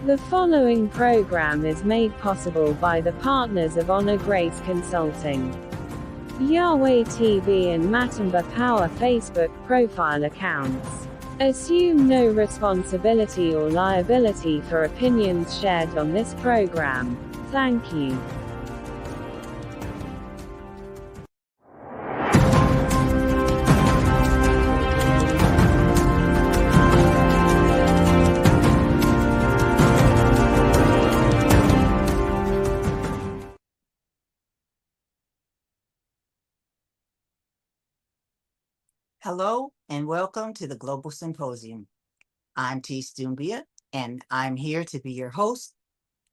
The following program is made possible by the partners of Honor Grace Consulting. Yahweh TV and Matamba Power Facebook profile accounts. Assume no responsibility or liability for opinions shared on this program. Thank you. Hello and welcome to the Global Symposium. I'm THIESS DUMBUYA and I'm here to be your host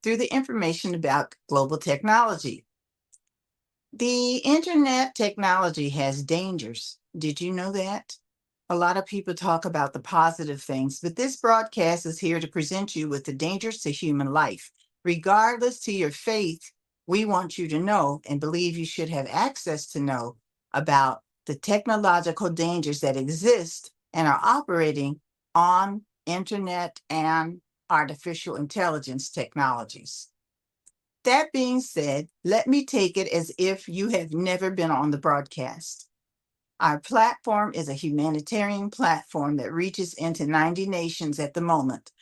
through the information about global technology. The internet technology has dangers. Did you know that? A lot of people talk about the positive things, but this broadcast is here to present you with the dangers to human life. Regardless to your faith, we want you to know and believe you should have access to know about the technological dangers that exist and are operating on internet and artificial intelligence technologies. That being said, let me take it as if you have never been on the broadcast. Our platform is a humanitarian platform that reaches into 90 nations at the moment,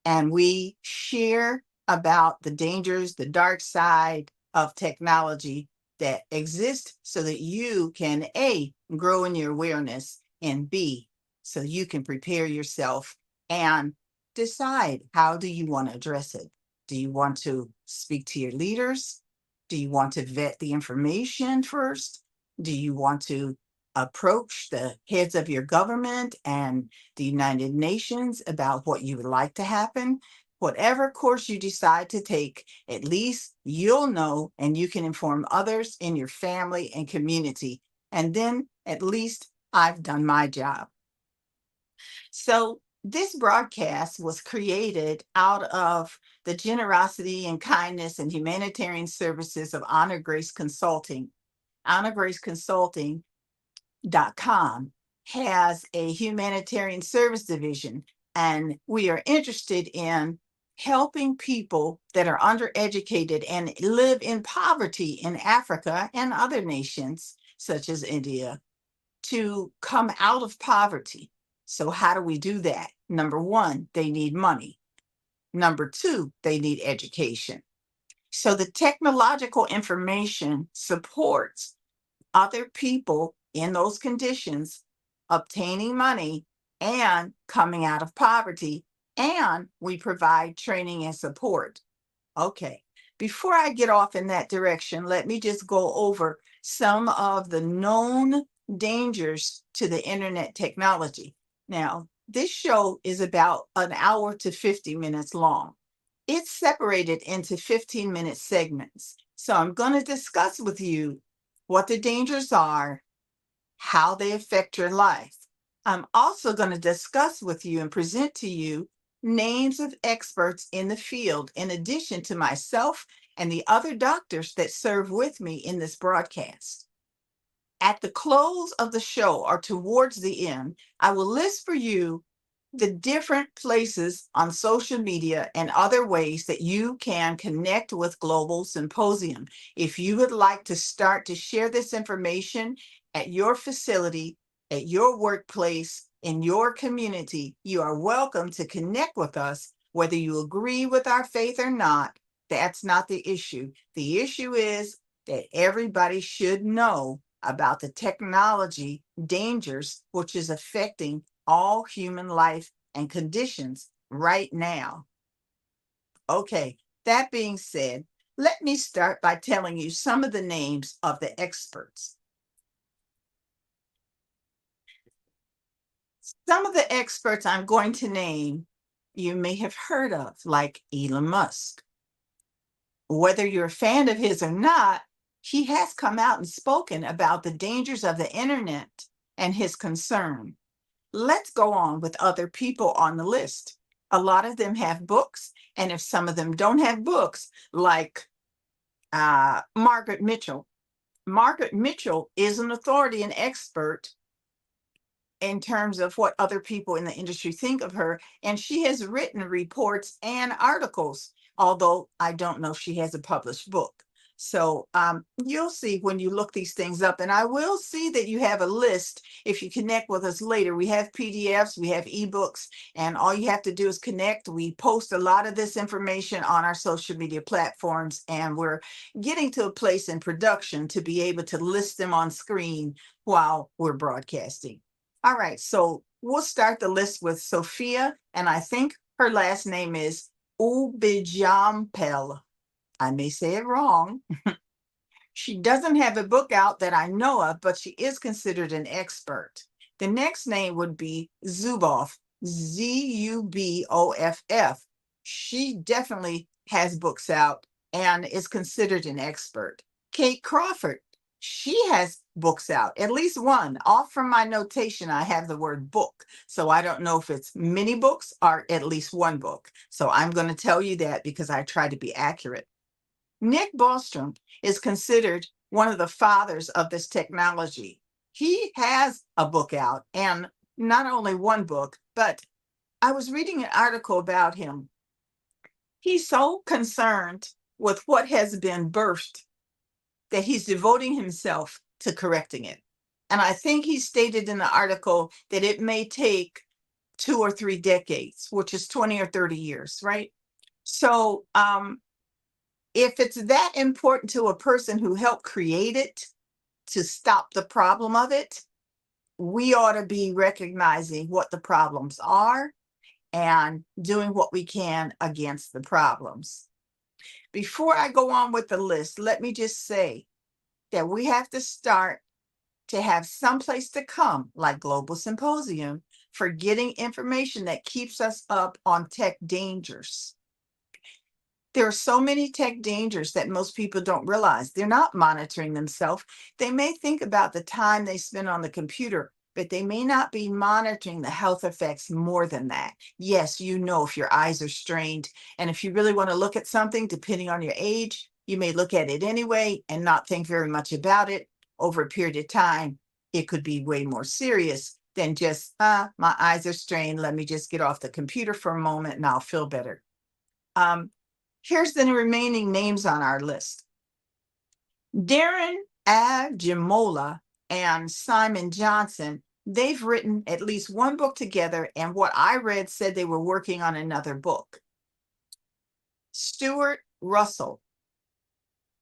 and we share about the dangers, the dark side of technology that exist so that you can A, grow in your awareness, and B, so you can prepare yourself and decide how do you want to address it. Do you want to speak to your leaders? Do you want to vet the information first? Do you want to approach the heads of your government and the United Nations about what you would like to happen? Whatever course you decide to take, at least you'll know and you can inform others in your family and community. And then at least I've done my job. So this broadcast was created out of the generosity and kindness and humanitarian services of Honor Grace Consulting. HonorGraceConsulting.com has a humanitarian service division, and we are interested in helping people that are undereducated and live in poverty in Africa and other nations, such as India, to come out of poverty. So how do we do that? Number one, they need money. Number two, they need education. So the technological information supports other people in those conditions obtaining money and coming out of poverty, and we provide training and support. Okay, before I get off in that direction, let me just go over some of the known dangers to the internet technology. Now, this show is about an hour to 50 minutes long. It's separated into 15-minute segments. So I'm going to discuss with you what the dangers are, how they affect your life. I'm also going to discuss with you and present to you names of experts in the field, in addition to myself and the other doctors that serve with me in this broadcast. At the close of the show or towards the end, I will list for you the different places on social media and other ways that you can connect with Global Symposium. If you would like to start to share this information at your facility, at your workplace, in your community, you are welcome to connect with us, whether you agree with our faith or not. That's not the issue. The issue is that everybody should know about the technology dangers, which is affecting all human life and conditions right now. Okay, that being said, let me start by telling you some of the names of the experts. Some of the experts I'm going to name, you may have heard of, like Elon Musk. Whether you're a fan of his or not, he has come out and spoken about the dangers of the internet and his concern. Let's go on with other people on the list. A lot of them have books, and if some of them don't have books, like Margaret Mitchell. Margaret Mitchell is an authority and expert in terms of what other people in the industry think of her. And she has written reports and articles, although I don't know if she has a published book. So you'll see when you look these things up, and I will see that you have a list. If you connect with us later, we have PDFs, we have eBooks, and all you have to do is connect. We post a lot of this information on our social media platforms, and we're getting to a place in production to be able to list them on screen while we're broadcasting. All right, so we'll start the list with Sophia, and I think her last name is Ubijampel. I may say it wrong. She doesn't have a book out that I know of, but she is considered an expert. The next name would be Zuboff, Zuboff. She definitely has books out and is considered an expert. Kate Crawford, she has books out, at least one. Off from my notation, I have the word book. So I don't know if it's many books or at least one book. So I'm going to tell you that because I try to be accurate. Nick Bostrom is considered one of the fathers of this technology. He has a book out, and not only one book, but I was reading an article about him. He's so concerned with what has been birthed that he's devoting himself to correcting it. And I think he stated in the article that it may take 2 or 3 decades, which is 20 or 30 years, right? So, if it's that important to a person who helped create it to stop the problem of it, we ought to be recognizing what the problems are and doing what we can against the problems. Before I go on with the list, let me just say that we have to start to have some place to come, like Global Symposium, for getting information that keeps us up on tech dangers. There are so many tech dangers that most people don't realize. They're not monitoring themselves. They may think about the time they spend on the computer, but they may not be monitoring the health effects more than that. Yes, you know, if your eyes are strained, and if you really want to look at something, depending on your age, you may look at it anyway and not think very much about it. Over a period of time, it could be way more serious than just, my eyes are strained. Let me just get off the computer for a moment and I'll feel better. Here's the remaining names on our list. Darren Ajamola and Simon Johnson, they've written at least one book together, and what I read said they were working on another book. Stuart Russell,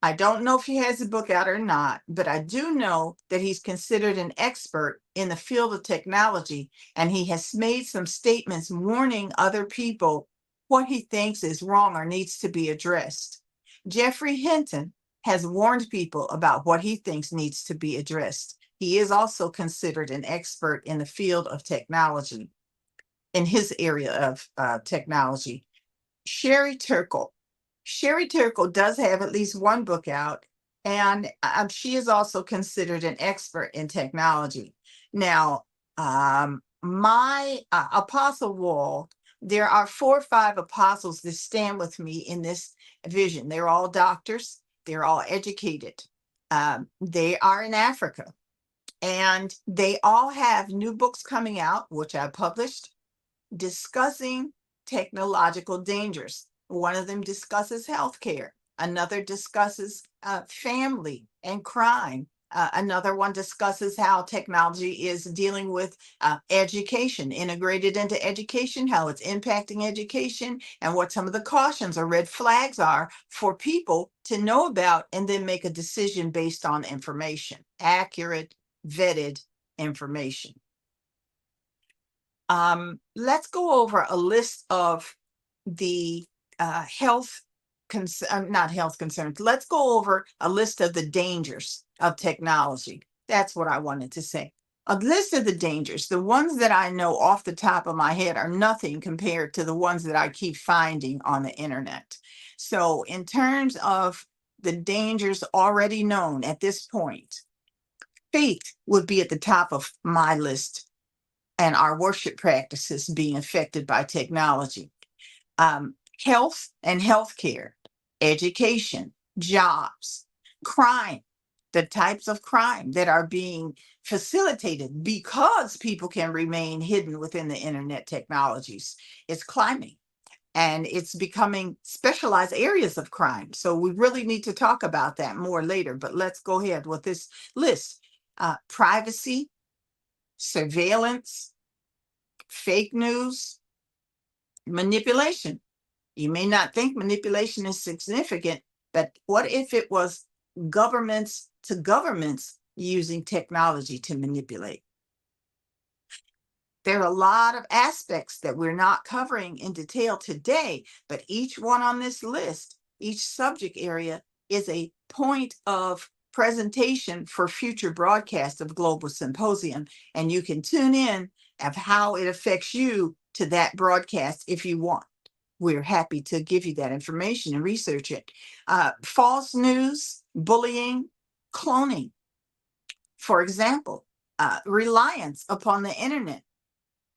I don't know if he has a book out or not, but I do know that he's considered an expert in the field of technology, and he has made some statements warning other people what he thinks is wrong or needs to be addressed. Jeffrey Hinton has warned people about what he thinks needs to be addressed. He is also considered an expert in the field of technology, in his area of technology. Sherry Turkle. Sherry Turkle does have at least one book out, and she is also considered an expert in technology. Now, my apostle wall, there are 4 or 5 apostles that stand with me in this vision. They're all doctors. They're all educated. They are in Africa, and they all have new books coming out, which I published, discussing technological dangers. One of them discusses healthcare. Another discusses family and crime. Another one discusses how technology is dealing with education, integrated into education, how it's impacting education, and what some of the cautions or red flags are for people to know about and then make a decision based on information, accurate, vetted information. Let's go over a list of the not health concerns. Let's go over a list of the dangers of technology. That's what I wanted to say. A list of the dangers. The ones that I know off the top of my head are nothing compared to the ones that I keep finding on the internet. So in terms of the dangers already known at this point, faith would be at the top of my list, and our worship practices being affected by technology. Health and healthcare, education, jobs, crime, the types of crime that are being facilitated because people can remain hidden within the internet technologies is climbing, and it's becoming specialized areas of crime. So we really need to talk about that more later, but let's go ahead with this list. Privacy, surveillance, fake news, manipulation. You may not think manipulation is significant, but what if it was governments to governments using technology to manipulate? There are a lot of aspects that we're not covering in detail today, but each one on this list, each subject area is a point of presentation for future broadcasts of Global Symposium. And you can tune in of how it affects you to that broadcast if you want. We're happy to give you that information and research it. False news, bullying, cloning. For example, reliance upon the internet.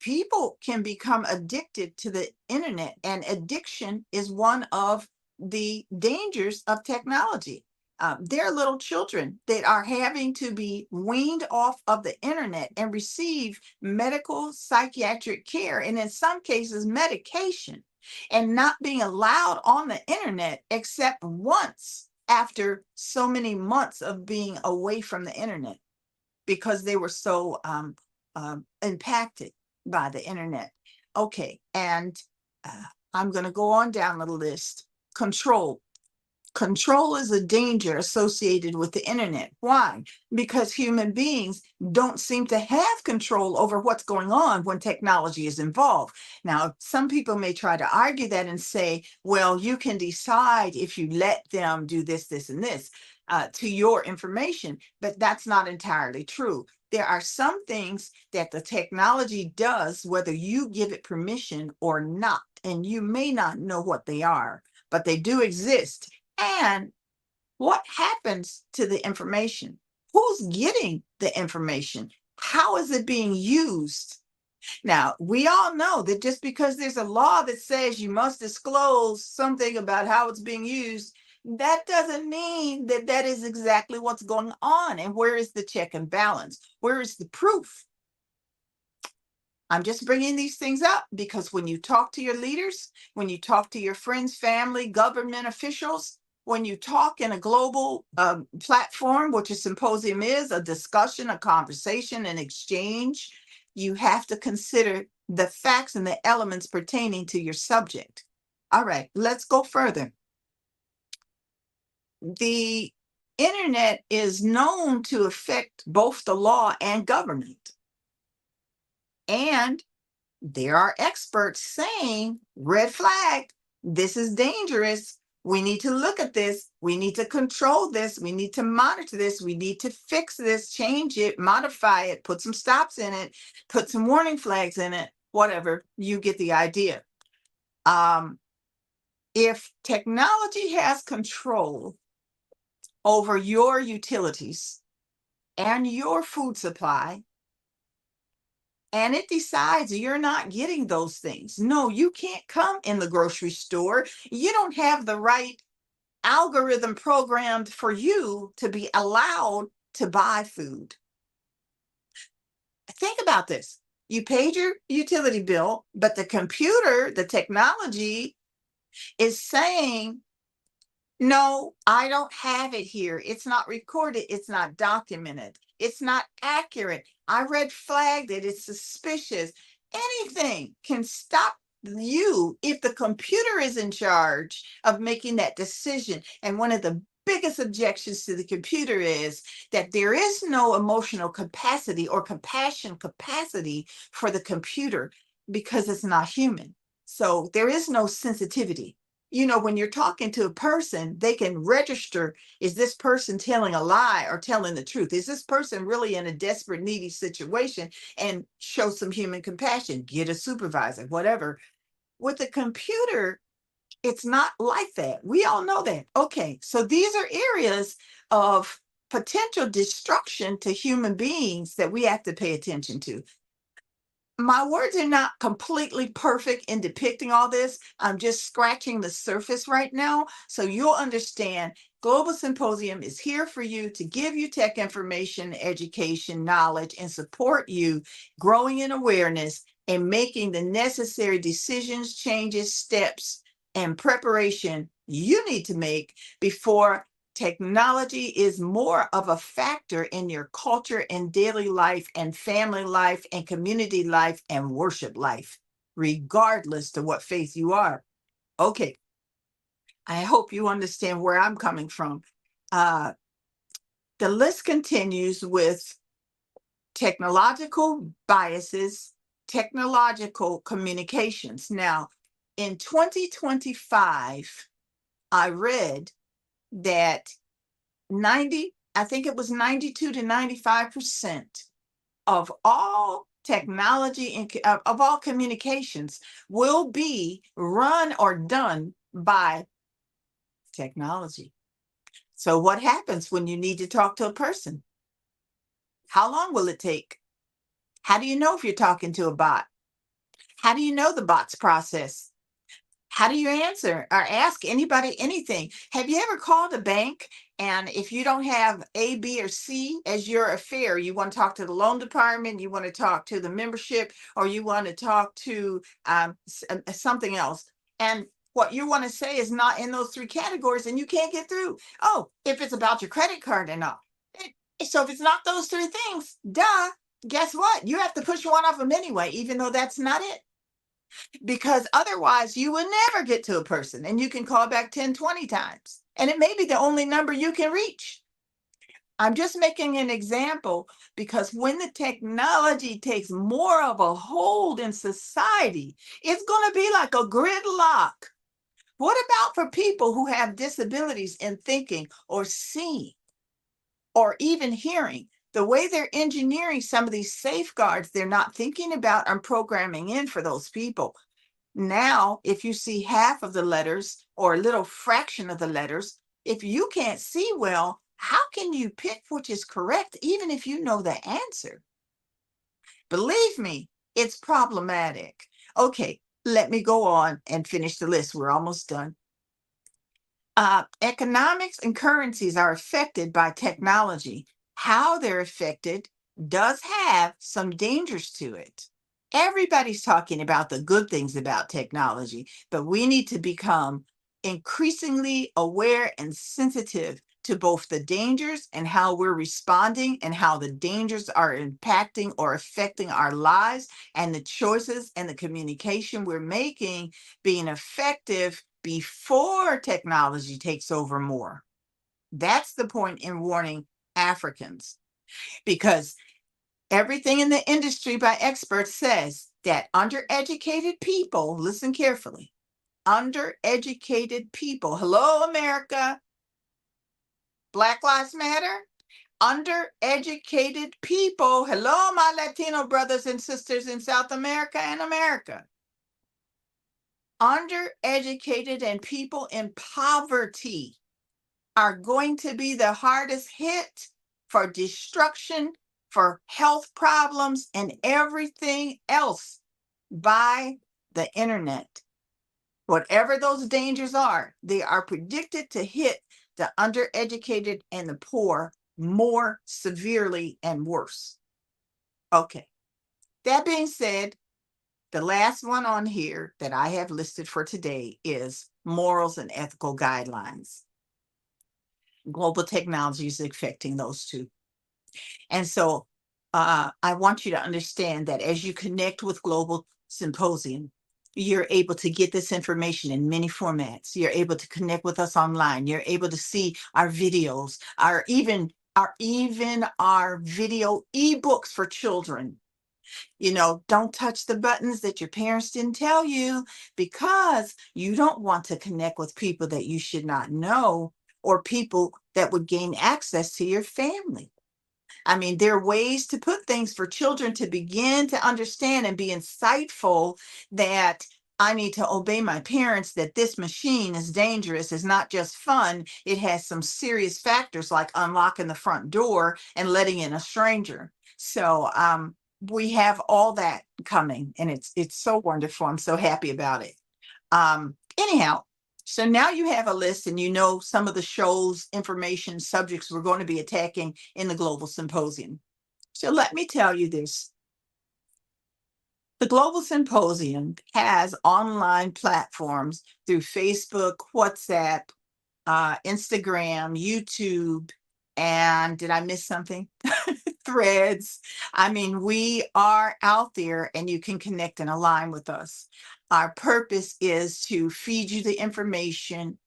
People can become addicted to the internet, and addiction is one of the dangers of technology. There are little children that are having to be weaned off of the internet and receive medical psychiatric care, and in some cases medication, and not being allowed on the internet except once after so many months of being away from the internet because they were so impacted by the internet. Okay, and I'm going to go on down the list. Control. Control is a danger associated with the internet. Why? Because human beings don't seem to have control over what's going on when technology is involved. Now, some people may try to argue that and say, well, you can decide if you let them do this, this, and this to your information, but that's not entirely true. There are some things that the technology does, whether you give it permission or not, and you may not know what they are, but they do exist. And what happens to the information? Who's getting the information? How is it being used? Now, we all know that just because there's a law that says you must disclose something about how it's being used, that doesn't mean that that is exactly what's going on. And where is the check and balance? Where is the proof? I'm just bringing these things up because when you talk to your leaders, when you talk to your friends, family, government officials, when you talk in a global platform, which a symposium is, a discussion, a conversation, an exchange, you have to consider the facts and the elements pertaining to your subject. All right, let's go further. The internet is known to affect both the law and government. And there are experts saying, red flag, this is dangerous. We need to look at this. We need to control this. We need to monitor this. We need to fix this, change it, modify it, put some stops in it, put some warning flags in it, whatever. You get the idea. If technology has control over your utilities and your food supply, and it decides you're not getting those things. No, you can't come in the grocery store. You don't have the right algorithm programmed for you to be allowed to buy food. Think about this. You paid your utility bill, but the computer, the technology is saying, no, I don't have it here. It's not recorded. It's not documented. It's not accurate. I red flagged it. It's suspicious. Anything can stop you if the computer is in charge of making that decision. And one of the biggest objections to the computer is that there is no emotional capacity or compassion capacity for the computer because it's not human. So there is no sensitivity. You know, when you're talking to a person, they can register, is this person telling a lie or telling the truth? Is this person really in a desperate, needy situation? And show some human compassion, get a supervisor, whatever. With the computer, it's not like that. We all know that. Okay, so these are areas of potential destruction to human beings that we have to pay attention to. My words are not completely perfect in depicting all this. I'm just scratching the surface right now. So you'll understand Global Symposium is here for you to give you tech information, education, knowledge, and support you growing in awareness and making the necessary decisions, changes, steps, and preparation you need to make before technology is more of a factor in your culture and daily life and family life and community life and worship life, regardless to what faith you are. Okay. I hope you understand where I'm coming from. The list continues with technological biases, technological communications. Now, in 2025, I read that I think it was 92 to 95% of all technology and of all communications will be run or done by technology. So what happens when you need to talk to a person? How long will it take? How do you know if you're talking to a bot? How do you know the bot's process? How do you answer or ask anybody anything? Have you ever called a bank and if you don't have A, B, or C as your affair, you want to talk to the loan department, you want to talk to the membership, or you want to talk to something else, and what you want to say is not in those three categories and you can't get through. Oh, if it's about your credit card and all. So if it's not those three things, duh, guess what? You have to push one of them anyway, even though that's not it. Because otherwise you will never get to a person and you can call back 10, 20 times. And it may be the only number you can reach. I'm just making an example because when the technology takes more of a hold in society, it's going to be like a gridlock. What about for people who have disabilities in thinking or seeing or even hearing? The way they're engineering some of these safeguards, they're not thinking about and programming in for those people. Now, if you see half of the letters or a little fraction of the letters, if you can't see well, how can you pick which is correct, even if you know the answer? Believe me, it's problematic. Okay, let me go on and finish the list. We're almost done. Economics and currencies are affected by technology. How they're affected does have some dangers to it. Everybody's talking about the good things about technology, but we need to become increasingly aware and sensitive to both the dangers and how we're responding and how the dangers are impacting or affecting our lives and the choices and the communication we're making being effective before technology takes over more. That's the point in warning Africans, because everything in the industry by experts says that undereducated people, listen carefully, undereducated people, hello, America, Black Lives Matter, undereducated people, hello, my Latino brothers and sisters in South America and America, undereducated and people in poverty are going to be the hardest hit for destruction, for health problems, and everything else by the internet. Whatever those dangers are, they are predicted to hit the undereducated and the poor more severely and worse. Okay. That being said, the last one on here that I have listed for today is morals and ethical guidelines. Global technology is affecting those two. And so I want you to understand that as you connect with Global Symposium, you're able to get this information in many formats. You're able to connect with us online. You're able to see our videos, even our video ebooks for children. You know, don't touch the buttons that your parents didn't tell you, because you don't want to connect with people that you should not know or people that would gain access to your family. I mean, there are ways to put things for children to begin to understand and be insightful that I need to obey my parents, that this machine is dangerous, is not just fun. It has some serious factors like unlocking the front door and letting in a stranger. So we have all that coming, and it's so wonderful. I'm so happy about it. Anyhow, So now you have a list and you know some of the shows, information, subjects we're going to be attacking in the Global Symposium. So let me tell you this. The Global Symposium has online platforms through Facebook, WhatsApp, Instagram, YouTube, and did I miss something? Threads. I mean, we are out there and you can connect and align with us. Our purpose is to feed you the information.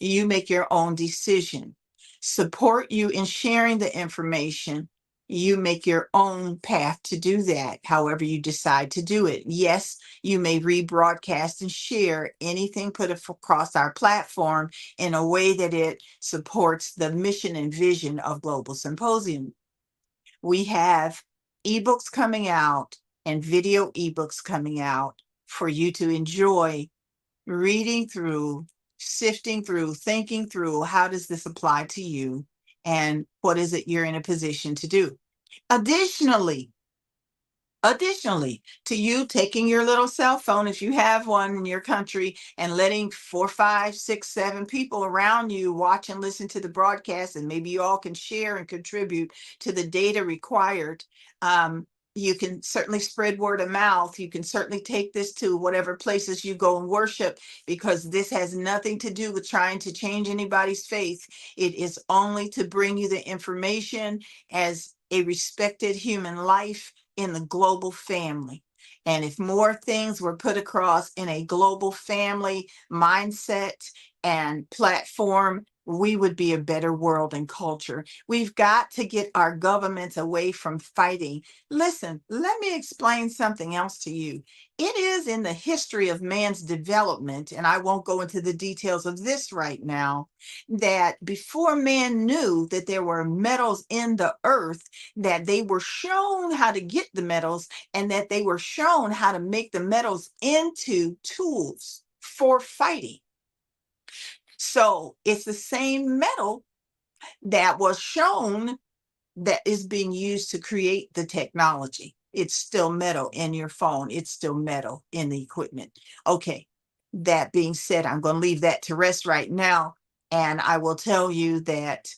You make your own decision. Support you in sharing the information. You make your own path to do that, however you decide to do it. Yes, you may rebroadcast and share anything put across our platform in a way that it supports the mission and vision of Global Symposium. We have ebooks coming out and video ebooks coming out for you to enjoy reading through, sifting through, thinking through, how does this apply to you? And what is it you're in a position to do? Additionally, to you taking your little cell phone, if you have one in your country, and letting 4, 5, 6, 7 people around you watch and listen to the broadcast, and maybe you all can share and contribute to the data required. You can certainly spread word of mouth. You can certainly take this to whatever places you go and worship, because this has nothing to do with trying to change anybody's faith. It is only to bring you the information as a respected human life in the global family. And if more things were put across in a global family mindset and platform, we would be a better world and culture. We've got to get our governments away from fighting. Listen, let me explain something else to you. It is in the history of man's development, and I won't go into the details of this right now, that before man knew that there were metals in the earth, that they were shown how to get the metals, and that they were shown how to make the metals into tools for fighting. So it's the same metal that was shown that is being used to create the technology. It's still metal in your phone. It's still metal in the equipment. Okay, that being said, I'm going to leave that to rest right now. And I will tell you that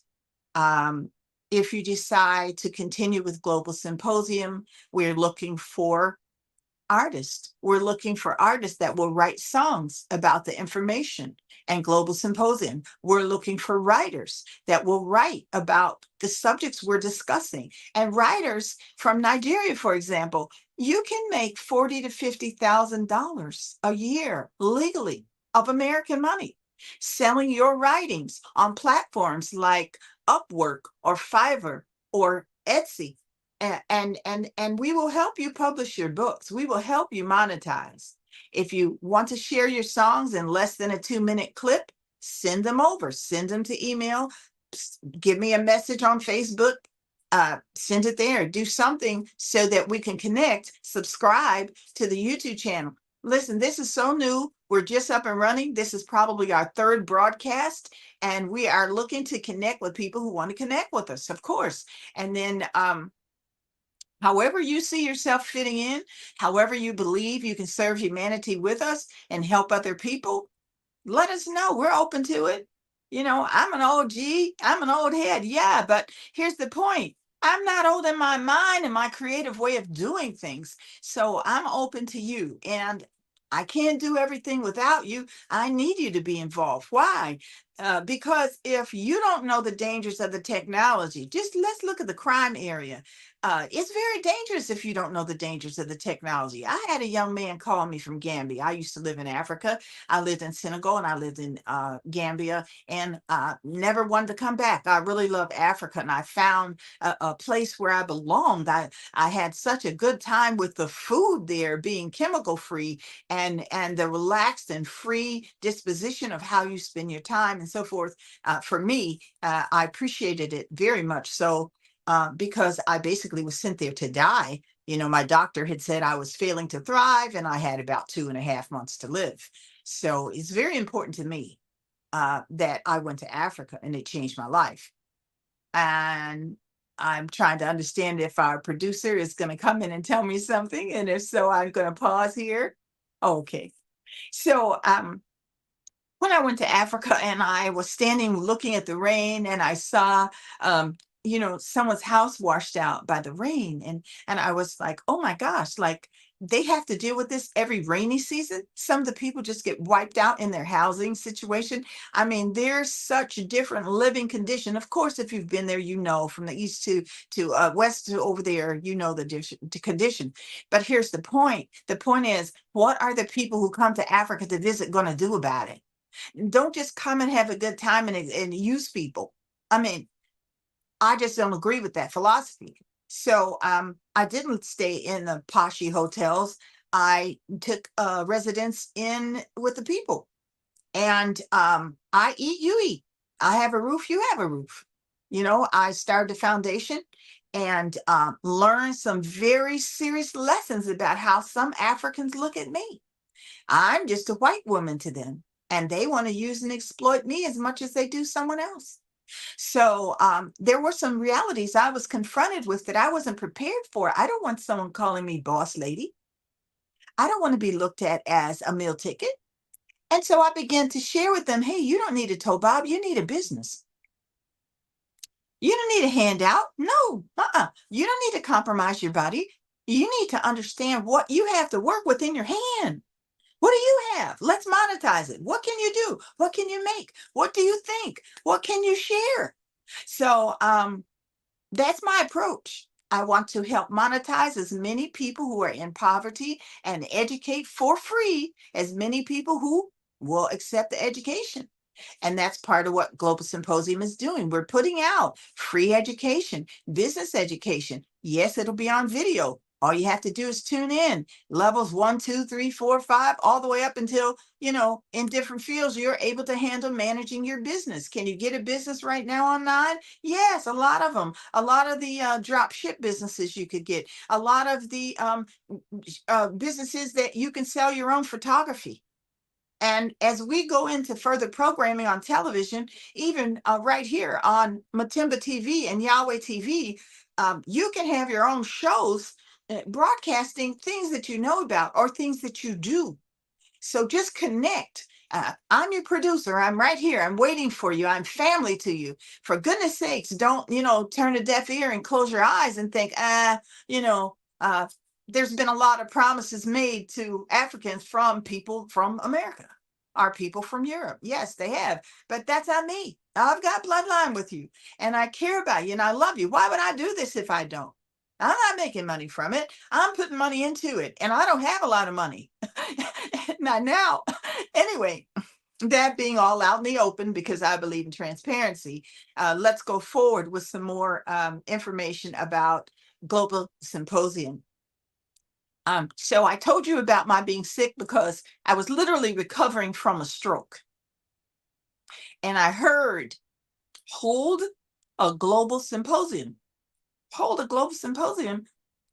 if you decide to continue with Global Symposium, we're looking for artists. We're looking for artists that will write songs about the information and Global Symposium. We're looking for writers that will write about the subjects we're discussing. And writers from Nigeria, for example, you can make $40,000 to $50,000 a year legally of American money selling your writings on platforms like Upwork or Fiverr or Etsy. And we will help you publish your books. We will help you monetize. If you want to share your songs in less than a 2-minute clip, send them over. Send them to email. Give me a message on Facebook. Send it there. Do something so that we can connect. Subscribe to the YouTube channel. Listen, this is so new. We're just up and running. This is probably our 3rd broadcast, and we are looking to connect with people who want to connect with us, of course. And then however you see yourself fitting in, however you believe you can serve humanity with us and help other people, let us know. We're open to it. You know, I'm an OG, I'm an old head. Yeah, but here's the point. I'm not old in my mind and my creative way of doing things. So I'm open to you. And I can't do everything without you. I need you to be involved. Why? Because if you don't know the dangers of the technology, just let's look at the crime area. It's very dangerous if you don't know the dangers of the technology. I had a young man call me from Gambia. I used to live in Africa. I lived in Senegal and I lived in Gambia, and never wanted to come back. I really love Africa, and I found a place where I belonged. I had such a good time with the food there being chemical free, and the relaxed and free disposition of how you spend your time and so forth. For me, I appreciated it very much so, because I basically was sent there to die. You know, my doctor had said I was failing to thrive, and I had about 2.5 months to live. So it's very important to me that I went to Africa, and it changed my life. And I'm trying to understand if our producer is going to come in and tell me something. And if so, I'm going to pause here. Okay. So when I went to Africa and I was standing looking at the rain and I saw, someone's house washed out by the rain. And I was like, oh my gosh, like they have to deal with this every rainy season. Some of the people just get wiped out in their housing situation. I mean, there's such a different living condition. Of course, if you've been there, from the east to west to over there, the condition. But here's the point. The point is, what are the people who come to Africa to visit going to do about it? Don't just come and have a good time and use people. I mean, I just don't agree with that philosophy. So I didn't stay in the poshy hotels. I took residence in with the people. And I eat, you eat. I have a roof, you have a roof. I started a foundation and learned some very serious lessons about how some Africans look at me. I'm just a white woman to them, and they want to use and exploit me as much as they do someone else. So there were some realities I was confronted with that I wasn't prepared for. I don't want someone calling me boss lady. I don't want to be looked at as a meal ticket. And so I began to share with them, hey, you don't need a tobob, you need a business. You don't need a handout. No, you don't need to compromise your body. You need to understand what you have to work with in your hand. What do you have? Let's monetize it. What can you do? What can you make? What do you think? What can you share? So that's my approach. I want to help monetize as many people who are in poverty and educate for free as many people who will accept the education. And that's part of what Global Symposium is doing. We're putting out free education, business education. Yes, it'll be on video. All you have to do is tune in. Levels 1, 2, 3, 4, 5, all the way up until, in different fields, you're able to handle managing your business. Can you get a business right now online? Yes, a lot of them. A lot of the drop ship businesses you could get. A lot of the businesses that you can sell your own photography. And as we go into further programming on television, even right here on Matimba TV and Yahweh TV, you can have your own shows broadcasting things that you know about or things that you do. So just connect. I'm your producer. I'm right here. I'm waiting for you. I'm family to you. For goodness sakes, don't, turn a deaf ear and close your eyes and think, there's been a lot of promises made to Africans from people from America, our people from Europe. Yes, they have, but that's not me. I've got bloodline with you and I care about you and I love you. Why would I do this if I don't? I'm not making money from it. I'm putting money into it and I don't have a lot of money. Not now. Anyway, that being all out in the open because I believe in transparency, let's go forward with some more information about Global Symposium. So I told you about my being sick because I was literally recovering from a stroke. And I heard, hold a global symposium. Hold a global symposium.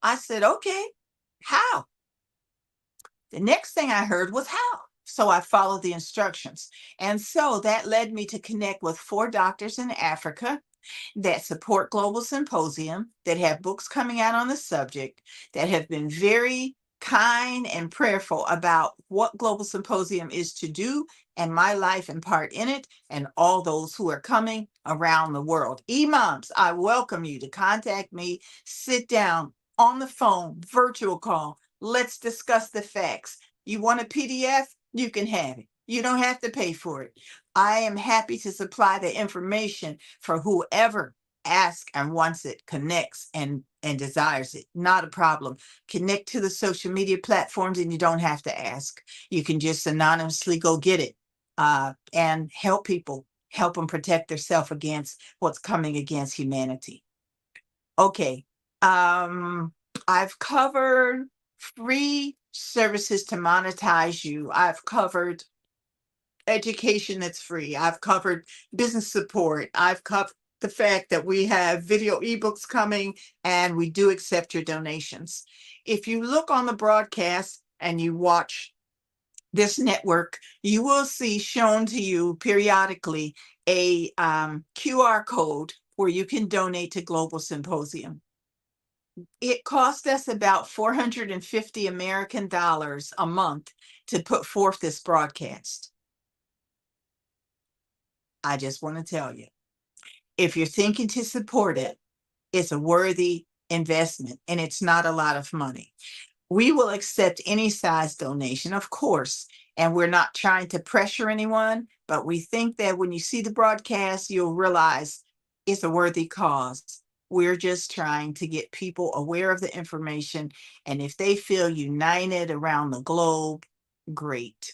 I said, okay, how? The next thing I heard was how. So I followed the instructions. And so that led me to connect with 4 doctors in Africa that support Global Symposium, that have books coming out on the subject, that have been very kind and prayerful about what Global Symposium is to do and my life and part in it, and all those who are coming around the world. Imams, I welcome you to contact me, sit down on the phone, virtual call. Let's discuss the facts. You want a PDF? You can have it. You don't have to pay for it. I am happy to supply the information for whoever asks and wants it, connects and desires it. Not a problem. Connect to the social media platforms and you don't have to ask. You can just anonymously go get it and help people, help them protect themselves against what's coming against humanity. Okay. I've covered free services to monetize you. I've covered education that's free. I've covered business support. I've covered the fact that we have video ebooks coming and we do accept your donations. If you look on the broadcast and you watch this network, you will see shown to you periodically a QR code where you can donate to Global Symposium. It cost us about 450 American dollars a month to put forth this broadcast. I just want to tell you, if you're thinking to support it, it's a worthy investment and it's not a lot of money. We will accept any size donation, of course, and we're not trying to pressure anyone, but we think that when you see the broadcast, you'll realize it's a worthy cause. We're just trying to get people aware of the information, and if they feel united around the globe, great.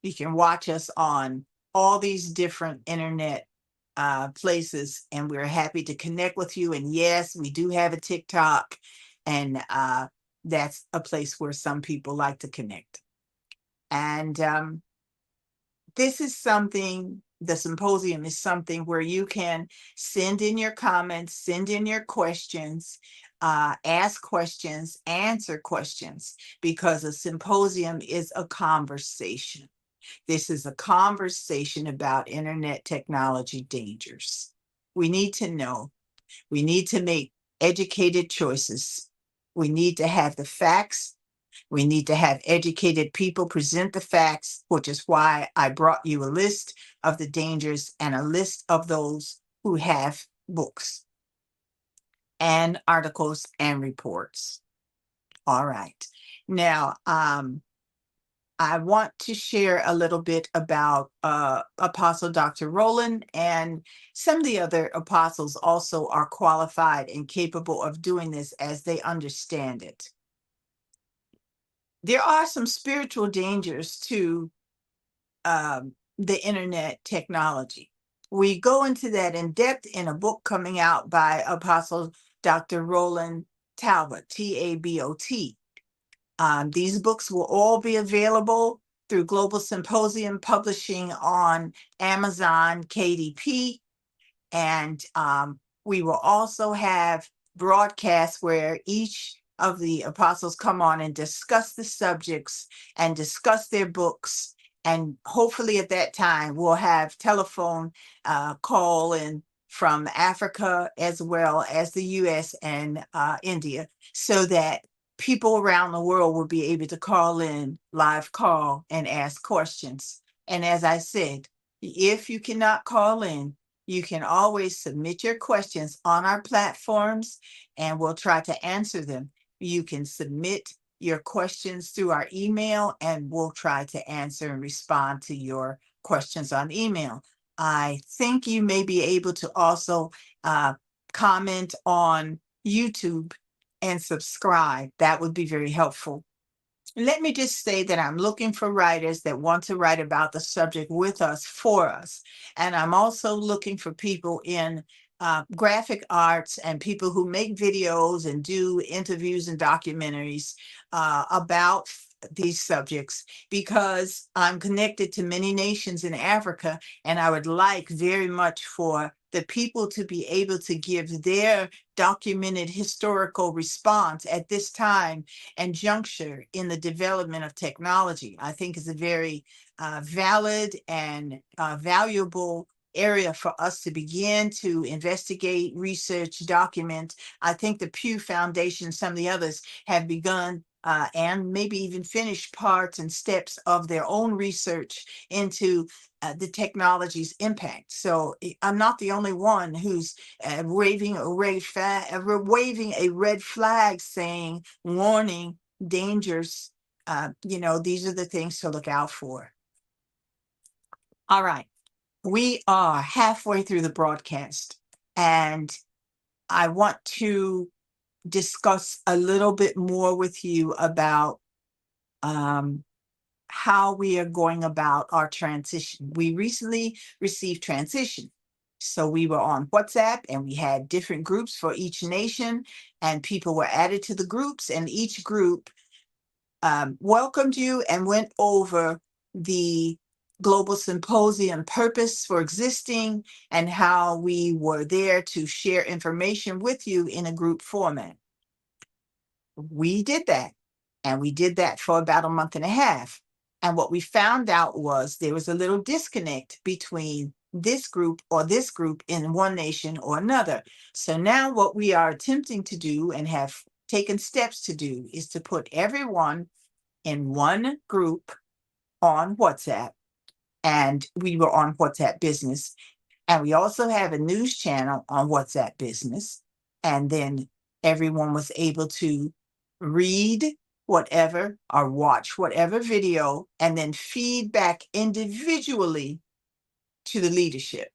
You can watch us on all these different internet places, and we're happy to connect with you. And yes, we do have a TikTok, and that's a place where some people like to connect. And this is something, the symposium is something where you can send in your comments, send in your questions, ask questions, answer questions, because a symposium is a conversation. This is a conversation about internet technology dangers. We need to know. We need to make educated choices. We need to have the facts. We need to have educated people present the facts, which is why I brought you a list of the dangers and a list of those who have books and articles and reports. All right. Now, I want to share a little bit about Apostle Dr. Rowland, and some of the other apostles also are qualified and capable of doing this as they understand it. There are some spiritual dangers to the internet technology. We go into that in depth in a book coming out by Apostle Dr. Rowland Talbot, T-A-B-O-T. These books will all be available through Global Symposium Publishing on Amazon KDP. And we will also have broadcasts where each of the apostles come on and discuss the subjects and discuss their books. And hopefully at that time, we'll have telephone call in from Africa as well as the US and India, so that people around the world will be able to call in, live call, and ask questions. And as I said, if you cannot call in, you can always submit your questions on our platforms and we'll try to answer them. You can submit your questions through our email and we'll try to answer and respond to your questions on email. I think you may be able to also comment on YouTube and subscribe. That would be very helpful. Let me just say that I'm looking for writers that want to write about the subject with us, for us. And I'm also looking for people in graphic arts and people who make videos and do interviews and documentaries about these subjects, because I'm connected to many nations in Africa, and I would like very much for the people to be able to give their documented historical response at this time and juncture in the development of technology. I think is a very valid and valuable area for us to begin to investigate, research, document. I think the Pew Foundation, some of the others have begun and maybe even finished parts and steps of their own research into the technology's impact. So I'm not the only one who's waving a red flag saying, warning, dangers. These are the things to look out for. All right. We are halfway through the broadcast, and I want to discuss a little bit more with you about how we are going about our transition. We recently received transition. So we were on WhatsApp and we had different groups for each nation, and people were added to the groups, and each group welcomed you and went over the Global Symposium purpose for existing and how we were there to share information with you in a group format. We did that, and we did that for about a month and a half. And what we found out was there was a little disconnect between this group or this group in one nation or another. So now what we are attempting to do and have taken steps to do is to put everyone in one group on WhatsApp. And we were on WhatsApp Business. And we also have a news channel on WhatsApp Business. And then everyone was able to read whatever or watch whatever video and then feedback individually to the leadership.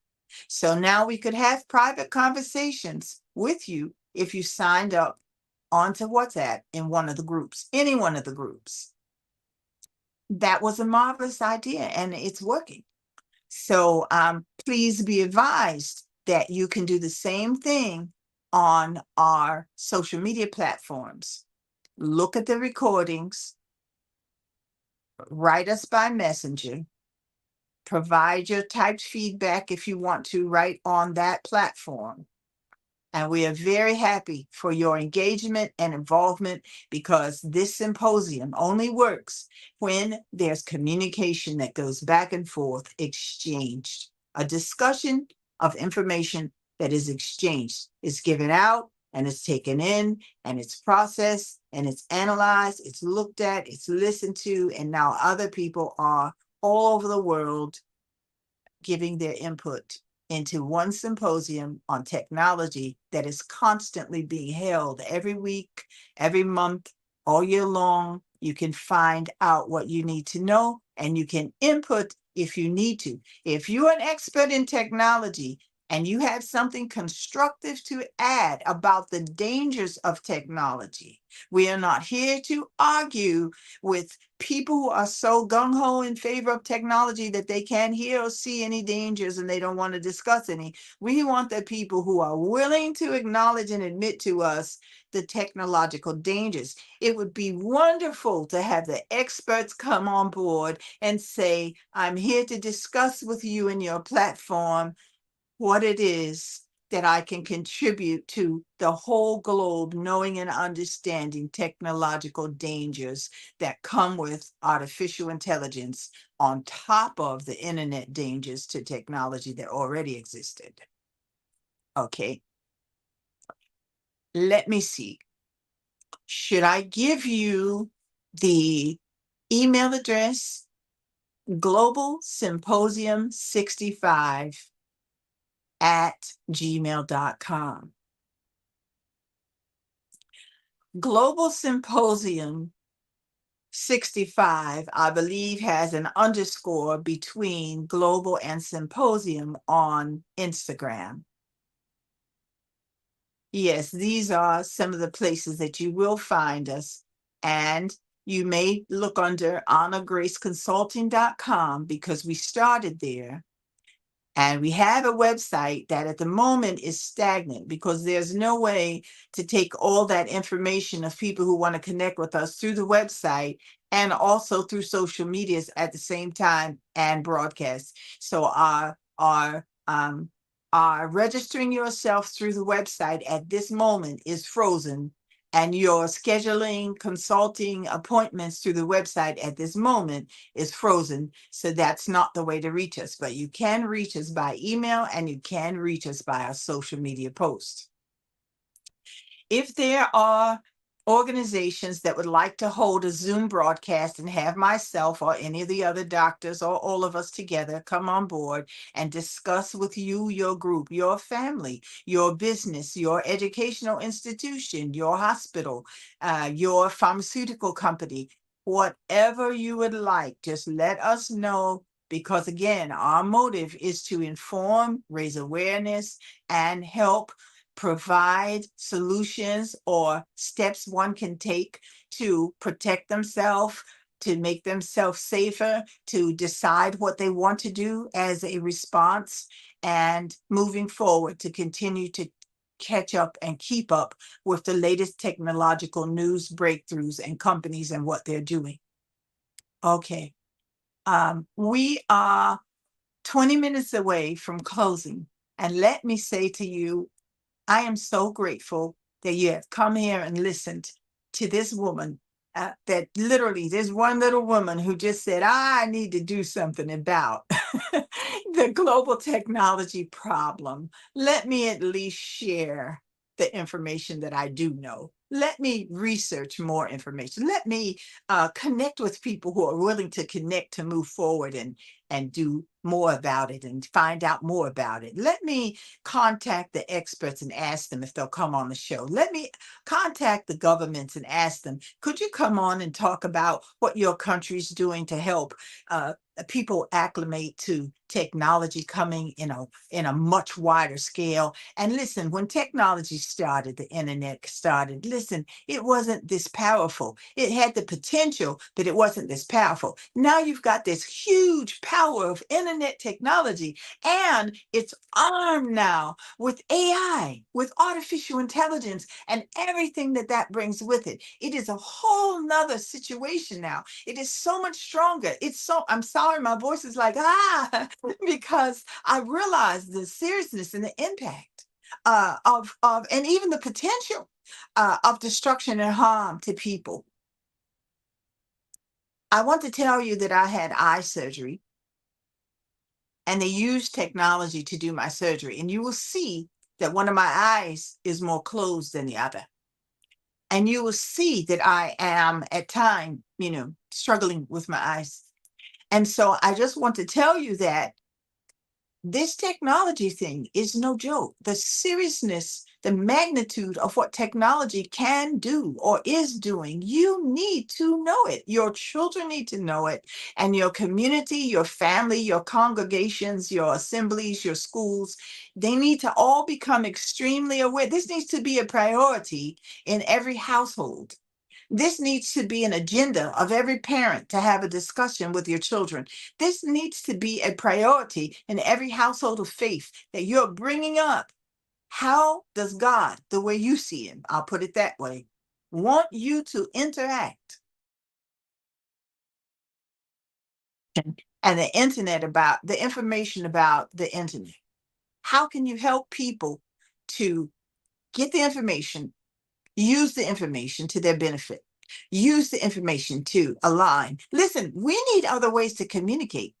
So now we could have private conversations with you if you signed up onto WhatsApp in one of the groups, any one of the groups. That was a marvelous idea and it's working. So please be advised that you can do the same thing on our social media platforms. Look at the recordings, write us by messenger, provide your typed feedback if you want to write on that platform. And we are very happy for your engagement and involvement because this symposium only works when there's communication that goes back and forth, exchanged. A discussion of information that is exchanged is given out and it's taken in and it's processed and it's analyzed, it's looked at, it's listened to, and now other people are all over the world giving their input into one symposium on technology that is constantly being held every week, every month, all year long. You can find out what you need to know and you can input if you need to. If you're an expert in technology and you have something constructive to add about the dangers of technology, we are not here to argue with people who are so gung-ho in favor of technology that they can't hear or see any dangers and they don't want to discuss any. We want the people who are willing to acknowledge and admit to us the technological dangers. It would be wonderful to have the experts come on board and say, I'm here to discuss with you in your platform what it is that I can contribute to the whole globe, knowing and understanding technological dangers that come with artificial intelligence on top of the internet dangers to technology that already existed. Okay. Let me see. Should I give you the email address? Global Symposium 65 at gmail.com. Global Symposium 65, I believe, has an underscore between global and symposium on Instagram. Yes, these are some of the places that you will find us. And you may look under AnnaGraceConsulting.com because we started there. And we have a website that at the moment is stagnant because there's no way to take all that information of people who want to connect with us through the website and also through social medias at the same time and broadcast. So our registering yourself through the website at this moment is frozen, and your scheduling consulting appointments through the website at this moment is frozen. So that's not the way to reach us, but you can reach us by email and you can reach us by our social media posts. If there are organizations that would like to hold a Zoom broadcast and have myself or any of the other doctors or all of us together come on board and discuss with you, your group, your family, your business, your educational institution, your hospital, your pharmaceutical company, whatever you would like, just let us know. Because again, our motive is to inform, raise awareness, and help provide solutions or steps one can take to protect themselves, to make themselves safer, to decide what they want to do as a response, and moving forward to continue to catch up and keep up with the latest technological news breakthroughs and companies and what they're doing. Okay. We are 20 minutes away from closing. And let me say to you, I am so grateful that you have come here and listened to this woman that literally, there's one little woman who just said, I need to do something about the global technology problem. Let me at least share the information that I do know. Let me research more information. Let me connect with people who are willing to connect to move forward and do more about it and find out more about it. Let me contact the experts and ask them if they'll come on the show. Let me contact the governments and ask them, could you come on and talk about what your country's doing to help people acclimate to technology coming in a much wider scale? And listen, when technology started, the internet started, listen, it wasn't this powerful. It had the potential, but it wasn't this powerful. Now you've got this huge power of internet technology, and it's armed now with AI, with artificial intelligence, and everything that that brings with it. It is a whole nother situation now. It is so much stronger. I'm sorry, my voice is like, because I realize the seriousness and the impact and even the potential of destruction and harm to people. I want to tell you that I had eye surgery, and they used technology to do my surgery. And you will see that one of my eyes is more closed than the other. And you will see that I am at times, struggling with my eyes. And so I just want to tell you that this technology thing is no joke. The seriousness, the magnitude of what technology can do or is doing, you need to know it. Your children need to know it, and your community, your family, your congregations, your assemblies, your schools, they need to all become extremely aware. This needs to be a priority in every household. This needs to be an agenda of every parent to have a discussion with your children. This needs to be a priority in every household of faith that you're bringing up. How does God, the way you see him, I'll put it that way, want you to interact? And the internet, about the information about the internet. How can you help people to get the information, use the information to their benefit? Use the information to align. Listen, we need other ways to communicate.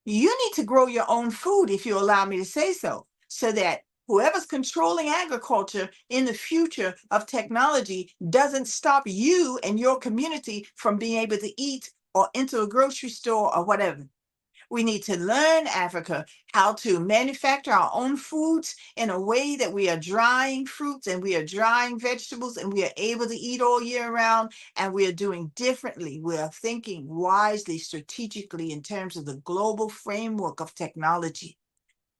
You need to grow your own food, if you allow me to say so that whoever's controlling agriculture in the future of technology doesn't stop you and your community from being able to eat or enter a grocery store or whatever. We need to learn, Africa, how to manufacture our own foods in a way that we are drying fruits and we are drying vegetables and we are able to eat all year round, and we are doing differently. We are thinking wisely, strategically in terms of the global framework of technology,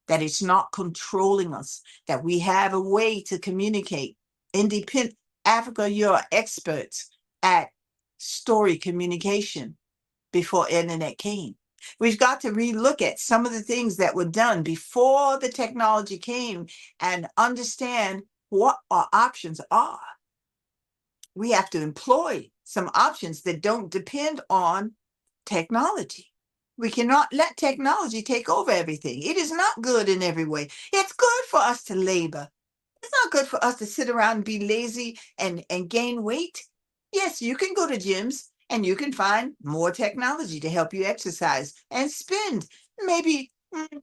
that it's not controlling us, that we have a way to communicate. Independent Africa, you're experts at story communication before internet came. We've got to relook at some of the things that were done before the technology came and understand what our options are. We have to employ some options that don't depend on technology. We cannot let technology take over everything. It is not good in every way. It's good for us to labor. It's not good for us to sit around and be lazy and gain weight. Yes, you can go to gyms and you can find more technology to help you exercise and spend maybe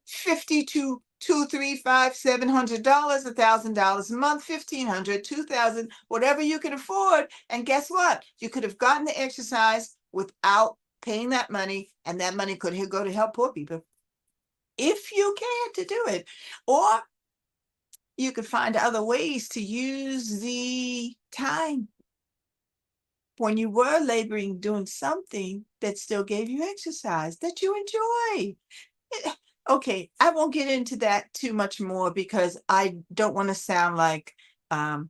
$50 to $200, $300, $500, $700, $1,000 a month, $1,500, $2,000, whatever you can afford. And guess what? You could have gotten the exercise without paying that money, and that money could go to help poor people if you care to do it. Or you could find other ways to use the time when you were laboring, doing something that still gave you exercise that you enjoy. Okay, I won't get into that too much more because I don't want to sound like I'm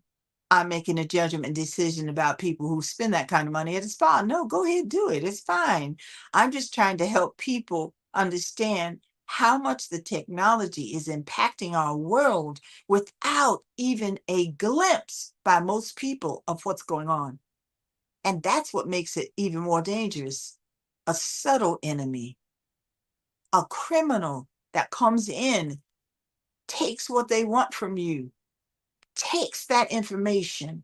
making a judgment decision about people who spend that kind of money at a spa. No, go ahead, do it. It's fine. I'm just trying to help people understand how much the technology is impacting our world without even a glimpse by most people of what's going on. And that's what makes it even more dangerous. A subtle enemy, a criminal that comes in, takes what they want from you, takes that information,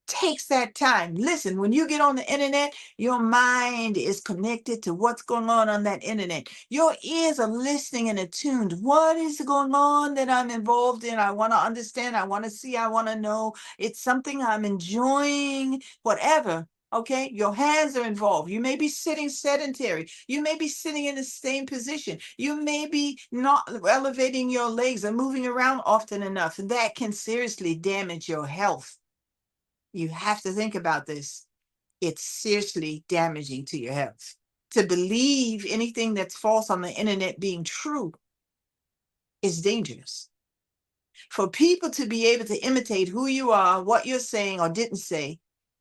takes that time. Listen, when you get on the internet, your mind is connected to what's going on that internet. Your ears are listening and attuned. What is going on that I'm involved in? I want to understand. I want to see. I want to know. It's something I'm enjoying, whatever. Okay, your hands are involved. You may be sitting sedentary. You may be sitting in the same position. You may be not elevating your legs and moving around often enough. And that can seriously damage your health. You have to think about this. It's seriously damaging to your health. To believe anything that's false on the internet being true is dangerous. For people to be able to imitate who you are, what you're saying or didn't say,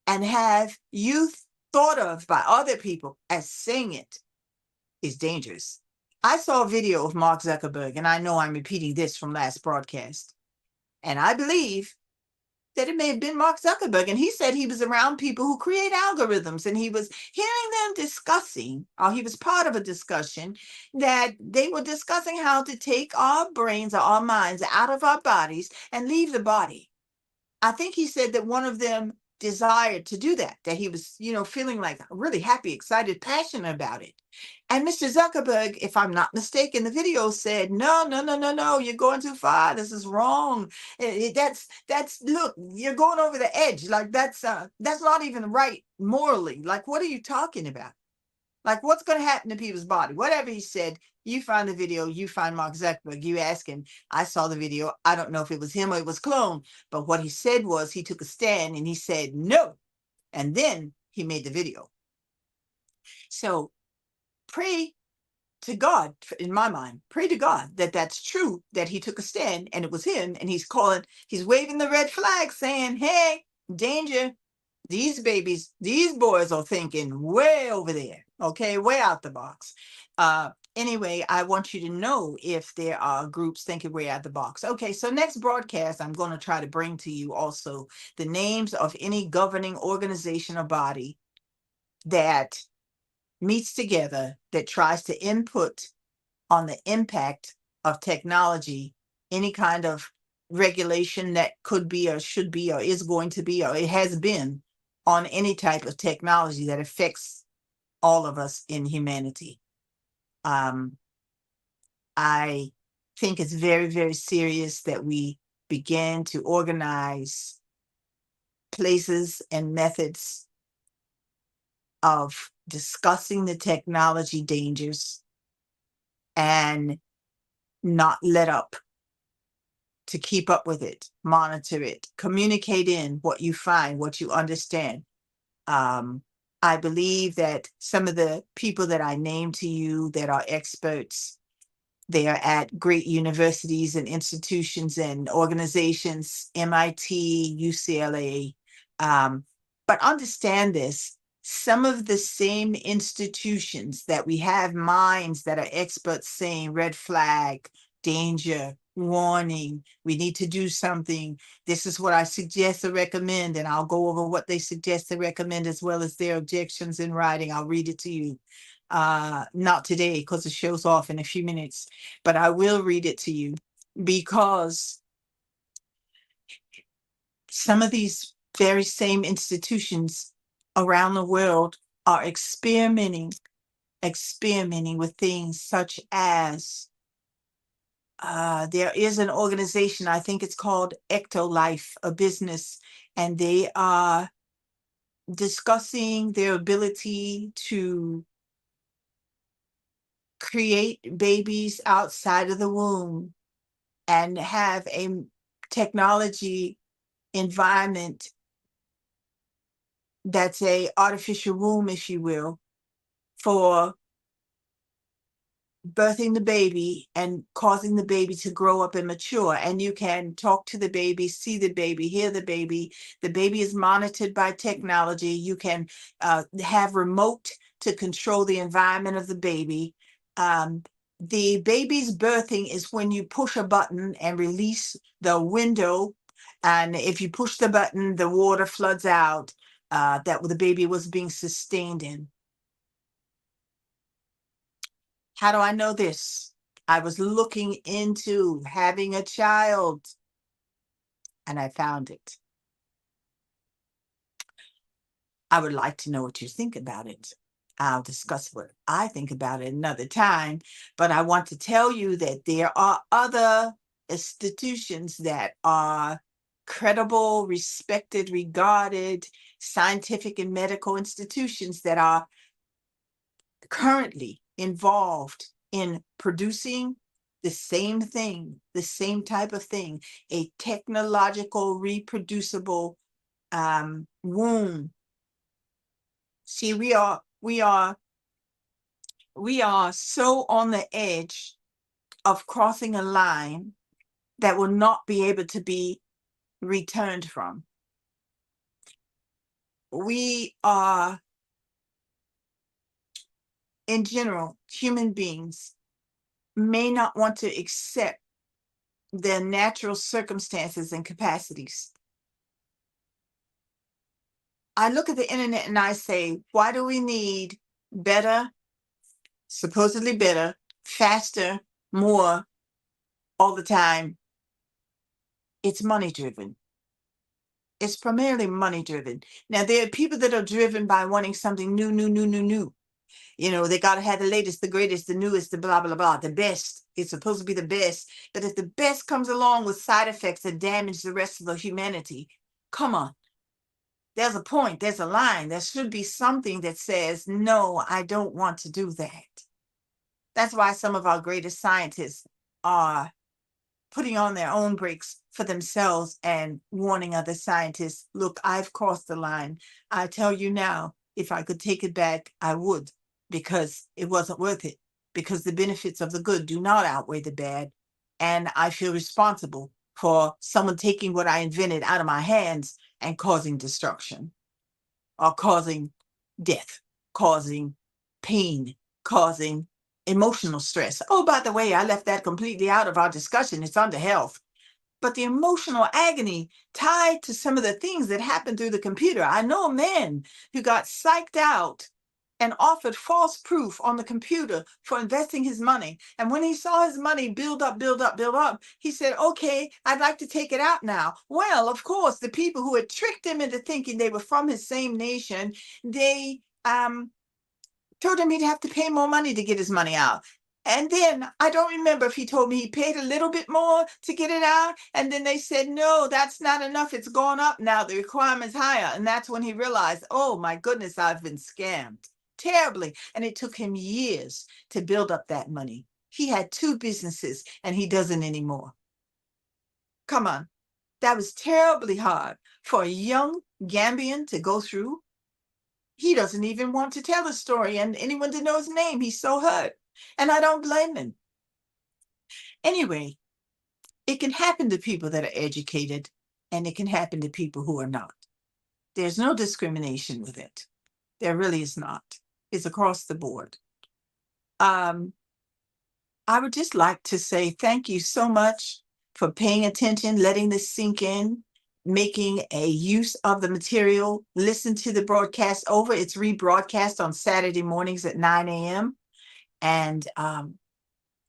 and have you thought of by other people as saying it is dangerous. I saw a video of Mark Zuckerberg, and I know I'm repeating this from last broadcast, and I believe that it may have been Mark Zuckerberg, and he said he was around people who create algorithms, and he was hearing them discussing, or he was part of a discussion that they were discussing how to take our brains or our minds out of our bodies and leave the body. I think he said that one of them desired to do that he was, feeling like really happy, excited, passionate about it. And Mr. Zuckerberg, if I'm not mistaken, the video said, no, no, no, no, no, you're going too far. This is wrong. That's, look, you're going over the edge. Like that's not even right morally. Like, what are you talking about? Like, what's going to happen to people's body? Whatever he said, you find the video, you find Mark Zuckerberg, you ask him. I saw the video. I don't know if it was him or it was clone, but what he said was he took a stand and he said, no. And then he made the video. So pray to God, in my mind, pray to God that that's true, that he took a stand and it was him. And he's waving the red flag saying, hey, danger. These babies, these boys are thinking way over there, okay, way out the box. Anyway, I want you to know if there are groups thinking way out the box. Okay, so next broadcast, I'm going to try to bring to you also the names of any governing organization or body that meets together, that tries to input on the impact of technology, any kind of regulation that could be or should be or is going to be or it has been on any type of technology that affects all of us in humanity. I think it's very, very serious that we begin to organize places and methods of discussing the technology dangers and not let up, to keep up with it, monitor it, communicate in what you find, what you understand. I believe that some of the people that I named to you that are experts, they are at great universities and institutions and organizations, MIT, UCLA. But understand this, some of the same institutions that we have minds that are experts saying red flag, danger, warning, we need to do something. This is what I suggest or recommend, and I'll go over what they suggest and recommend as well as their objections in writing. I'll read it to you. Not today because the show's off in a few minutes, but I will read it to you because some of these very same institutions around the world are experimenting with things such as there is an organization, I think it's called Ectolife, a business, and they are discussing their ability to create babies outside of the womb and have a technology environment that's a artificial womb, if you will, for birthing the baby and causing the baby to grow up and mature. And you can talk to the baby, see the baby, hear the baby. The baby is monitored by technology. You can have remote to control the environment of the baby. The baby's birthing is when you push a button and release the window. And if you push the button, the water floods out that the baby was being sustained in. How do I know this? I was looking into having a child and I found it. I would like to know what you think about it. I'll discuss what I think about it another time, but I want to tell you that there are other institutions that are credible, respected, regarded scientific and medical institutions that are currently involved in producing the same thing, the same type of thing, a technological, reproducible womb. See, we are so on the edge of crossing a line that will not be able to be returned from. We are, in general, human beings may not want to accept their natural circumstances and capacities. I look at the internet and I say, why do we need better, supposedly better, faster, more all the time? It's money driven. It's primarily money driven. Now, there are people that are driven by wanting something new. You know, they got to have the latest, the greatest, the newest, the blah, blah, blah, the best. It's supposed to be the best. But if the best comes along with side effects that damage the rest of the humanity, come on. There's a point, there's a line. There should be something that says, no, I don't want to do that. That's why some of our greatest scientists are putting on their own brakes for themselves and warning other scientists, look, I've crossed the line. I tell you now, if I could take it back, I would, because it wasn't worth it, because the benefits of the good do not outweigh the bad. And I feel responsible for someone taking what I invented out of my hands and causing destruction, or causing death, causing pain, causing emotional stress. Oh, by the way, I left that completely out of our discussion. It's under health. But the emotional agony tied to some of the things that happened through the computer. I know a man who got psyched out and offered false proof on the computer for investing his money. And when he saw his money build up, he said, okay, I'd like to take it out now. Well, of course, the people who had tricked him into thinking they were from his same nation, they told him he'd have to pay more money to get his money out. And then I don't remember if he told me he paid a little bit more to get it out. And then they said, no, that's not enough. It's gone up now. The requirement's higher. And that's when he realized, oh my goodness, I've been scammed terribly. And it took him years to build up that money. He had 2 businesses and he doesn't anymore. Come on. That was terribly hard for a young Gambian to go through. He doesn't even want to tell the story and anyone to know his name. He's so hurt. And I don't blame him. Anyway, it can happen to people that are educated, and it can happen to people who are not. There's no discrimination with it. There really is not. It's across the board. I would just like to say thank you so much for paying attention, letting this sink in, making a use of the material. Listen to the broadcast over. It's rebroadcast on Saturday mornings at 9 a.m. And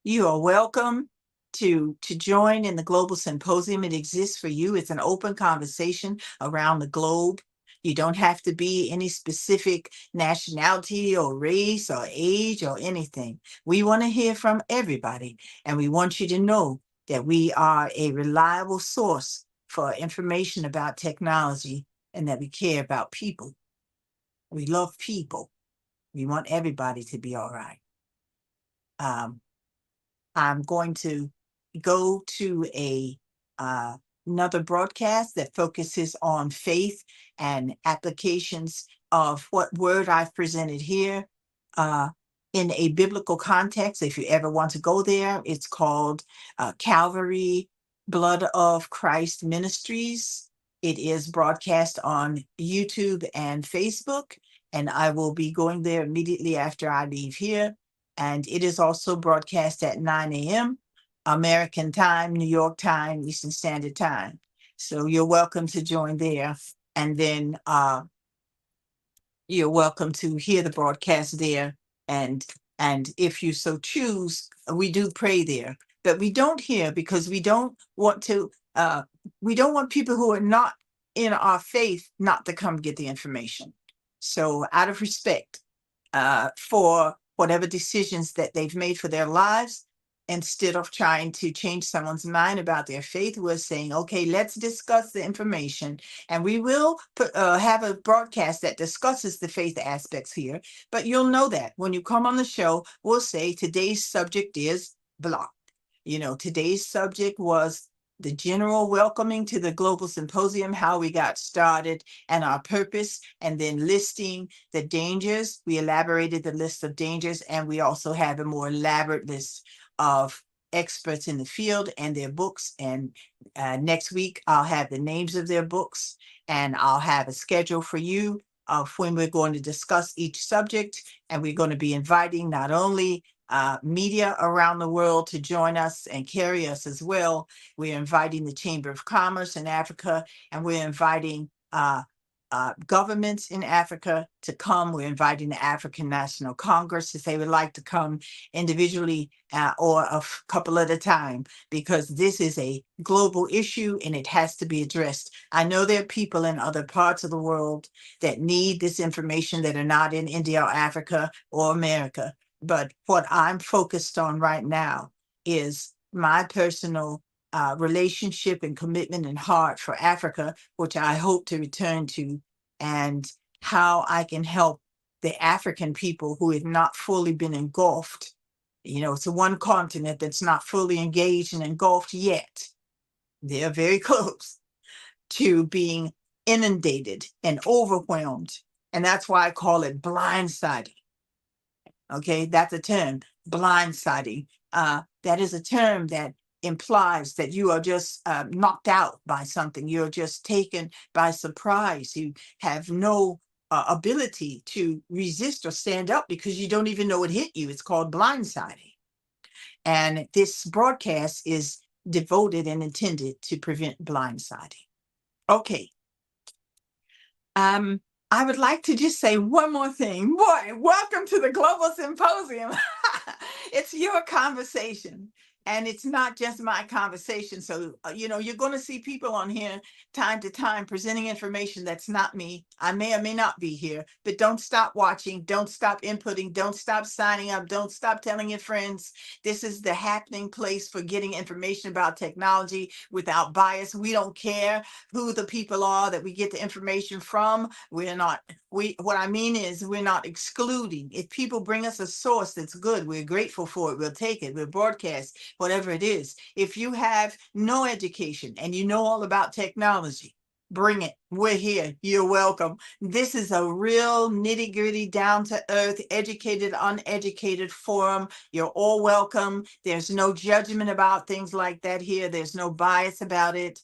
you are welcome to join in the Global Symposium. It exists for you. It's an open conversation around the globe. You don't have to be any specific nationality or race or age or anything. We want to hear from everybody. And we want you to know that we are a reliable source for information about technology and that we care about people. We love people. We want everybody to be all right. I'm going to go to another broadcast that focuses on faith and applications of what word I've presented here in a biblical context. If you ever want to go there, it's called Calvary Blood of Christ Ministries. It is broadcast on YouTube and Facebook, and I will be going there immediately after I leave here. And it is also broadcast at 9 a.m. American time, New York time, Eastern Standard Time. So you're welcome to join there. And then you're welcome to hear the broadcast there. And if you so choose, we do pray there. But we don't hear because we don't want to, we don't want people who are not in our faith not to come get the information. So out of respect for whatever decisions that they've made for their lives, instead of trying to change someone's mind about their faith, we're saying, okay, let's discuss the information. And we will have a broadcast that discusses the faith aspects here. But you'll know that when you come on the show, we'll say today's subject is blah. Today's subject was the general welcoming to the Global Symposium, how we got started and our purpose, and then listing the dangers. We elaborated the list of dangers, and we also have a more elaborate list of experts in the field and their books. And next week, I'll have the names of their books, and I'll have a schedule for you of when we're going to discuss each subject. And we're going to be inviting not only media around the world to join us and carry us as well. We're inviting the Chamber of Commerce in Africa, and we're inviting governments in Africa to come. We're inviting the African National Congress if they would like to come individually or a couple at a time, because this is a global issue and it has to be addressed. I know there are people in other parts of the world that need this information that are not in India or Africa or America. But what I'm focused on right now is my personal relationship and commitment and heart for Africa, which I hope to return to, and how I can help the African people who have not fully been engulfed. It's the one continent that's not fully engaged and engulfed yet. They're very close to being inundated and overwhelmed. And that's why I call it blindsiding. Okay, that's a term, blindsiding. That is a term that implies that you are just knocked out by something. You're just taken by surprise. You have no ability to resist or stand up because you don't even know it hit you. It's called blindsiding. And this broadcast is devoted and intended to prevent blindsiding. Okay. I would like to just say one more thing. Boy, welcome to the Global Symposium. It's your conversation, and it's not just my conversation. So, you're going to see people on here time to time presenting information that's not me. I may or may not be here, but don't stop watching. Don't stop inputting. Don't stop signing up. Don't stop telling your friends. This is the happening place for getting information about technology without bias. We don't care who the people are that we get the information from. What I mean is we're not excluding. If people bring us a source that's good, we're grateful for it. We'll take it. We'll broadcast whatever it is. If you have no education and you know all about technology, bring it. We're here. You're welcome. This is a real nitty-gritty, down-to-earth, educated, uneducated forum. You're all welcome. There's no judgment about things like that here. There's no bias about it.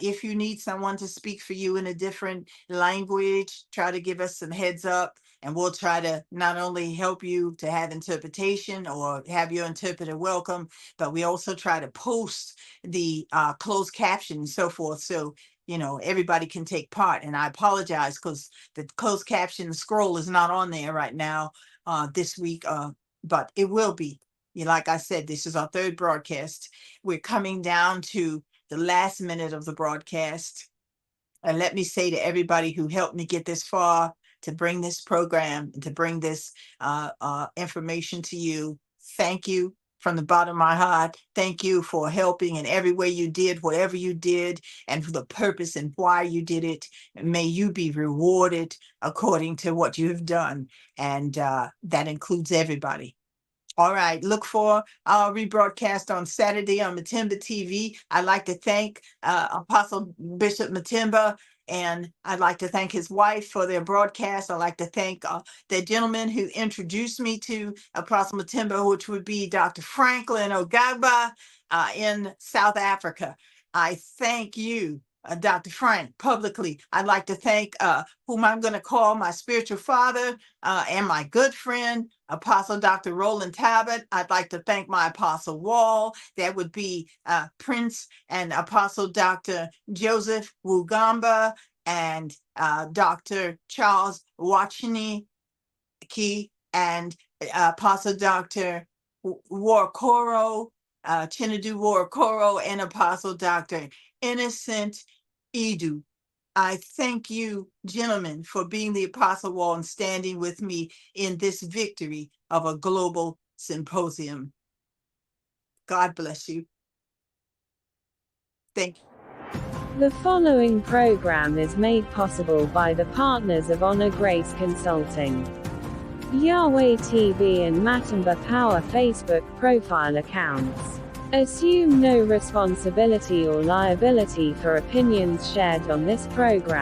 If you need someone to speak for you in a different language, try to give us some heads up, and we'll try to not only help you to have interpretation or have your interpreter welcome, but we also try to post the closed caption and so forth. So everybody can take part. And I apologize because the closed caption scroll is not on there right now this week, but it will be. Like I said, this is our third broadcast. We're coming down to the last minute of the broadcast. And let me say to everybody who helped me get this far, to bring this program, and to bring this information to you, thank you. From the bottom of my heart, thank you for helping in every way you did, whatever you did, and for the purpose and why you did it. May you be rewarded according to what you have done. And that includes everybody. All right, look for our rebroadcast on Saturday on Matimba TV. I'd like to thank Apostle Bishop Matimba, and I'd like to thank his wife for their broadcast. I'd like to thank the gentleman who introduced me to Apostle Matimba, which would be Dr. Franklin Ogagba in South Africa. I thank you, Dr. Frank, publicly. I'd like to thank whom I'm going to call my spiritual father and my good friend, Apostle Dr. Roland Talbot. I'd like to thank my Apostle Wall. That would be Prince and Apostle Dr. Joseph Wugamba and Dr. Charles Wachiniki and Apostle Dr. Warkoro, Chinedu Warkoro, and Apostle Dr. Innocent Edu. I thank you, gentlemen, for being the Apostle Wall and standing with me in this victory of a global symposium. God bless you. Thank you. The following program is made possible by the partners of Honor Grace Consulting. Yahweh TV and Matamba Power Facebook profile accounts assume no responsibility or liability for opinions shared on this program.